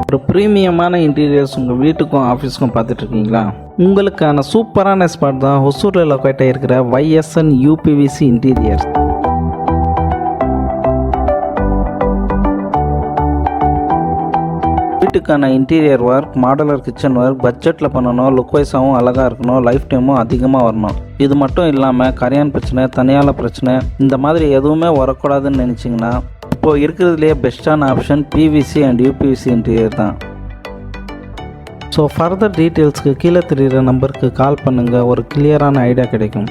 ஒரு ப்ரீமியமான இன்டீரியர்ஸ் உங்கள் வீட்டுக்கும் ஆஃபீஸுக்கும் பார்த்துட்டு இருக்கீங்களா? உங்களுக்கான சூப்பரான ஸ்பாட் தான் ஹொசூரில் லொக்கேட் ஆகிருக்கிற YSN UPVC இன்டீரியர்ஸ். வீட்டுக்கான interior work, modular kitchen work பட்ஜெட்டில் பண்ணணும், லுக் வைஸாகவும் அழகாக இருக்கணும், லைஃப் டைமும் அதிகமாக வரணும். இது மட்டும் இல்லாமல் கரையான் பிரச்சனை, தனியால பிரச்சனை இந்த மாதிரி எதுவுமே வரக்கூடாதுன்னு நினச்சிங்கன்னா இப்போது இருக்கிறதுலே பெஸ்ட்டான option PVC and UPVC interior தான். ஸோ ஃபர்தர் டீட்டெயில்ஸ்க்கு கீழே தெரிகிற நம்பருக்கு கால் பண்ணுங்கள், ஒரு கிளியரான ஐடியா கிடைக்கும்.